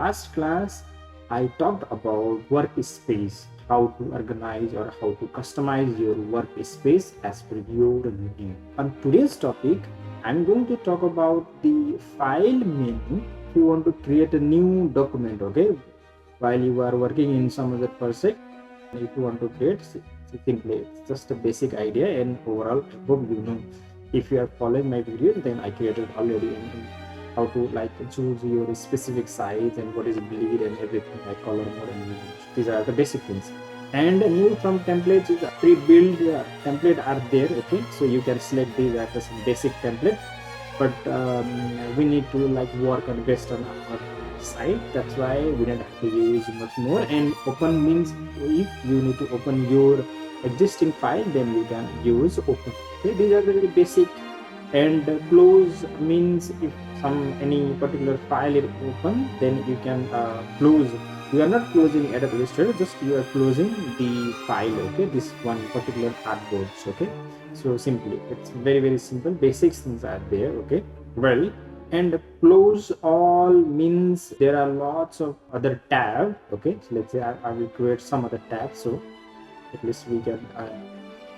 last class, I talked about workspace, how to organize or how to customize your workspace as per your need. On today's topic, I'm going to talk about the file menu. If you want to create a new document, okay, while you are working in some other project, if you want to create, simply it's just a basic idea, and overall I hope you know. If you are following my videos, then I created already in how to like choose your specific size and what is bleed and everything, like color mode and image. These are the basic things. And new from templates is a pre-built template are there, okay, so you can select these as a basic template, but we need to like work on based on our site. That's why we don't have to use much more. And open means if you need to open your existing file, then you can use open. Okay, these are very basic. And close means if any particular file is open, then you can close. You are not closing Adobe Illustrator, just you are closing the file, okay, this one particular artboard. Okay, so simply it's very simple, basic things are there, okay. Well, and close all means there are lots of other tab, okay. So let's say I will create some other tab, so at least we can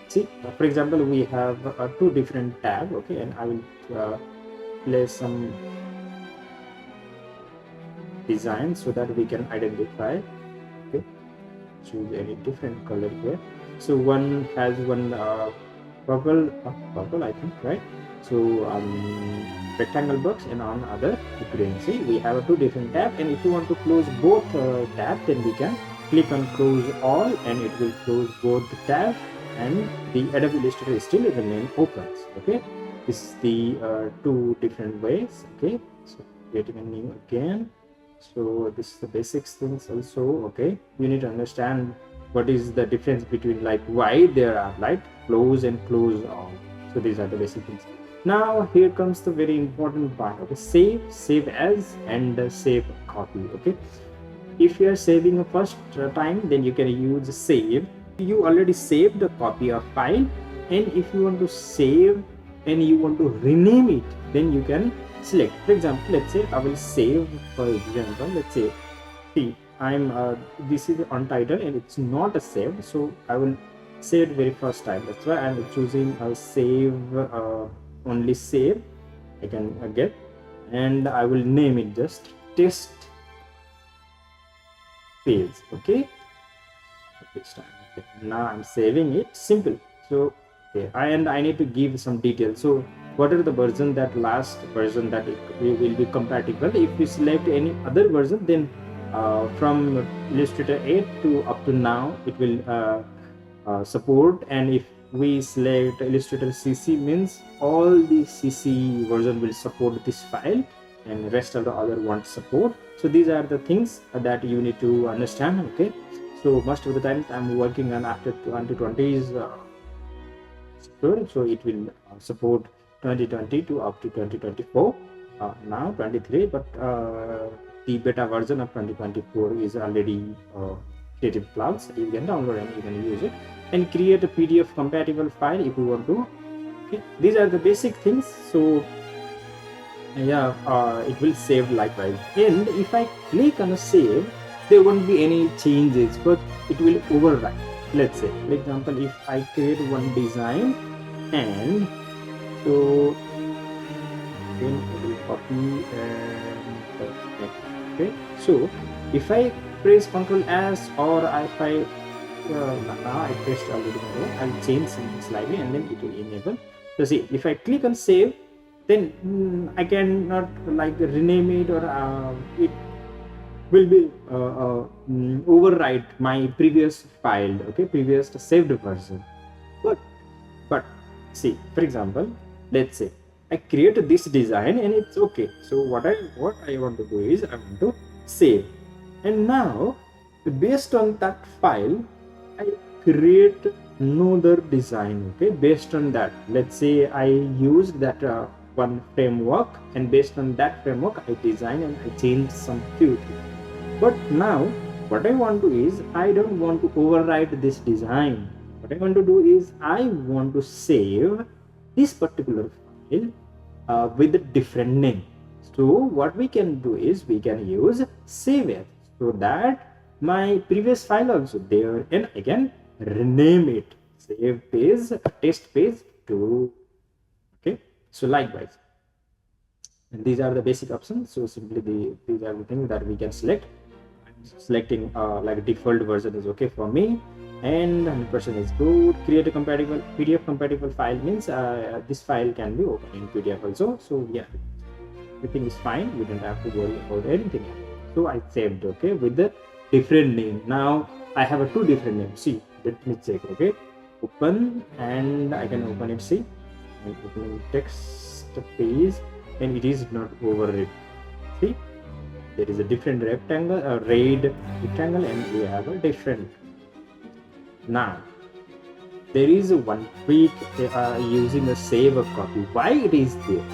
see, for example, we have two different tab, okay, and I will place some design so that we can identify, okay. Choose any different color here. So one has one purple I think, right? So rectangle box, and on other you can see we have two different tab, and if you want to close both tab, then we can click on close all, and it will close both the tab, and the Adobe Illustrator still remain open. Okay, this is the two different ways. Okay, so creating a new again. So this is the basics things also. Okay, you need to understand what is the difference between like why there are like close and close all. So these are the basic things. Now here comes the very important part. Okay, save as, and save copy. Okay, if you are saving a first time, then you can use save. You already saved a copy of file, and if you want to save and you want to rename it, then you can select. For example, let's say I will save, for example, let's say, see, I'm this is on title and it's not a save, so I will save it very first time. That's why I'm choosing a save, only save I can get, and I will name it just test page. Okay, this time. Okay. Now I'm saving it, simple. So okay, and I need to give some details. So what are the version, that last version that it will be compatible. If you select any other version, then from Illustrator 8 to up to now it will support, and if we select Illustrator CC, means all the CC version will support this file, and the rest of the other won't support. So these are the things that you need to understand. Okay, so most of the times I'm working on after 2020s so it will support 2020 to up to 2024, now 23, but the beta version of 2024 is already Creative Cloud, so you can download and you can use it and create a PDF compatible file if you want to. Okay, these are the basic things. So yeah, it will save likewise, and if I click on a save, there won't be any changes, but it will overwrite. Let's say, for example, if I create one design, and so then I will copy and okay, so if I press Ctrl S, or if I now I pressed already, I'll change something slightly and then it will enable. So see, if I click on save, then I cannot like rename it, or it will be overwrite my previous file, okay, previous saved version. But see, for example, let's say I created this design and it's okay. So what I want to do is I want to save, and now based on that file I create another design. Okay, based on that, let's say I used that one framework, and based on that framework I design and I change some few things. But now what I want to is, I don't want to overwrite this design. What I want to do is I want to save this particular file with a different name. So what we can do is we can use save as, so that my previous file also there, and I can rename it save page test page 2. Okay, so likewise, and these are the basic options. So simply these are the things that we can select. Selecting like default version is okay for me, and 100% is good. Create a compatible PDF compatible file means this file can be opened in PDF also. So yeah, everything is fine, we don't have to worry about anything else. So I saved, okay, with the different name. Now I have a two different names. See, let me check. Okay, open, and I can open it. See, I'm opening text page, and it is not overwritten. See, there is a different rectangle, a red rectangle, and we have a different. Now there is one trick using a save a copy. Why it is there?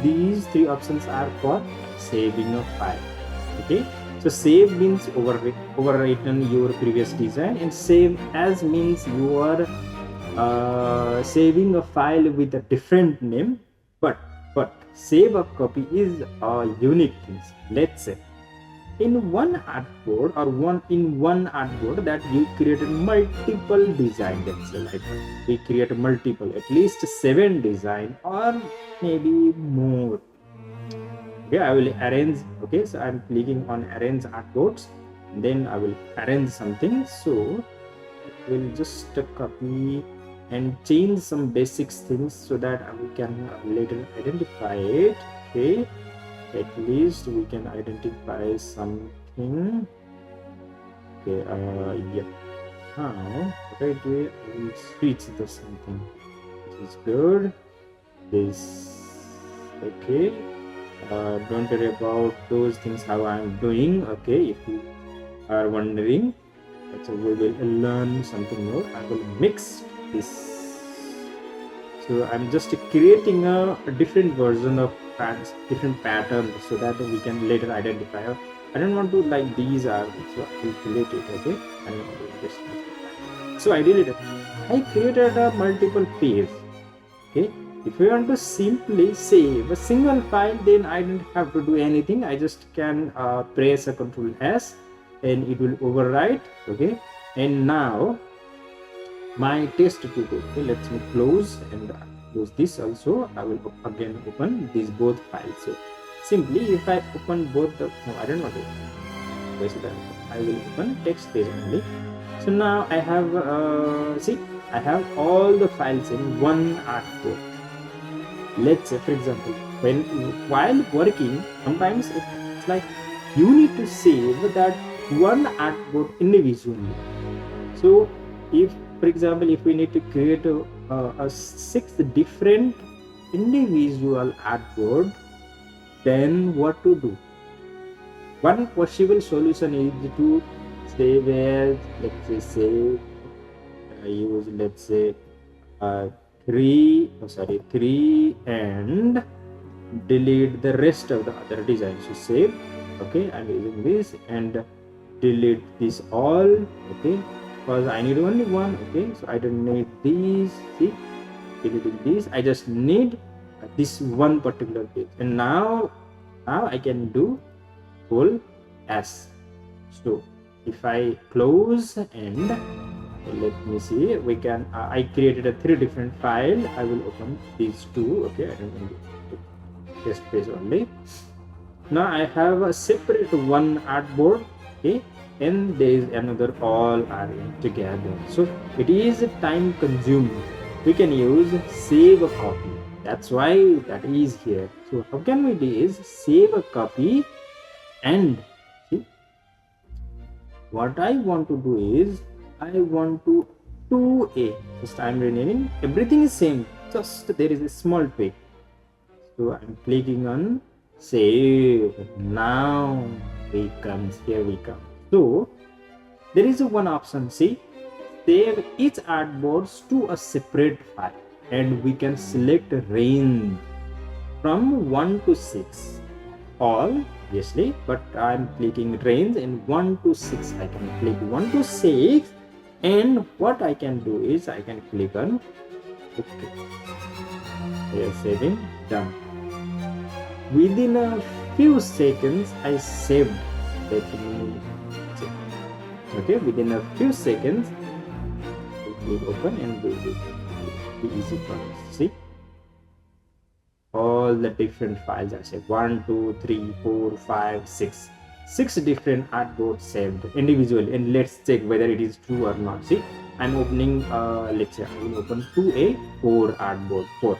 These three options are for saving a file. Okay, so save means overwritten your previous design, and save as means you are saving a file with a different name, but save a copy is a unique thing. Let's say in one artboard or one artboard that you created multiple design. Let's say like we create multiple, at least 7 design or maybe more. Okay, I will arrange. Okay, so I'm clicking on arrange artboards, then I will arrange something. So we'll just copy and change some basics things so that we can later identify it. Okay, at least we can identify something. Okay, yeah. Now what I do, I will switch to something which is good. This, okay. Don't worry about those things how I'm doing. Okay, if you are wondering, so we will learn something more. I will mix this. So I'm just creating a different version of different patterns so that we can later identify. I don't want to like these are, so I will delete it. Okay, I don't want to this. So I deleted. I created a multiple page. Okay, if you want to simply save a single file, then I don't have to do anything. I just can press a Ctrl S and it will overwrite. Okay, and now my test tutorial. Okay, let's me close and close this also. I will again open these both files. So simply if I open both the, no, I don't want to waste it. I will open text page only. So now I have see, I have all the files in one artboard. Let's say for example, while working, sometimes it's like you need to save that one artboard individually. So if for example, if we need to create a 6 different individual artboard, then what to do? One possible solution is to save as, let's say, save, use, let's say, 3 and delete the rest of the other design. So save, okay, I'm using this, and delete this all, okay, because I need only one. Okay, so I don't need these. See, deleting these, I just need this one particular page. And now I can do full S. So if I close and let me see, we can I created a 3 different file. I will open these 2. Okay, I don't want to test page only. Now I have a separate one artboard. Okay, and there is another, all are together. So it is time consuming. We can use save a copy. That's why that is here. So how can we do is save a copy, and see what I want to do is I want to 2A. Just I'm renaming. Everything is same. Just there is a small tweak. So I'm clicking on save. Now we come. Here we come. So there is a one option. See, save each artboards to a separate file, and we can select range from 1 to 6. All obviously, but I'm clicking range in 1 to 6. I can click 1 to 6, and what I can do is I can click on OK. We are saving, done. Within a few seconds I saved. Let me check. Okay, within a few seconds it will open and will be easy for us. See, all the different files are saved. 1 2 3 4 5 6 different artboards saved individually, and let's check whether it is true or not. See, I'm opening let's say I will open 2A4 artboard 4,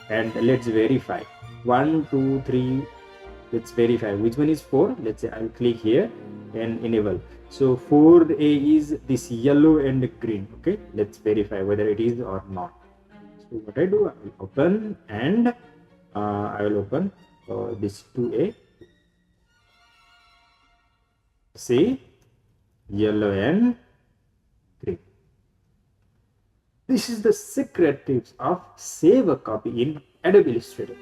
and let's verify 1 2 3. Let's verify which one is 4. Let's say I'll click here and enable. So 4A is this yellow and green. Okay, let's verify whether it is or not. So what I do, I will open, and I will open this 2A. See, yellow and green. This is the secret tips of save a copy in Adobe Illustrator.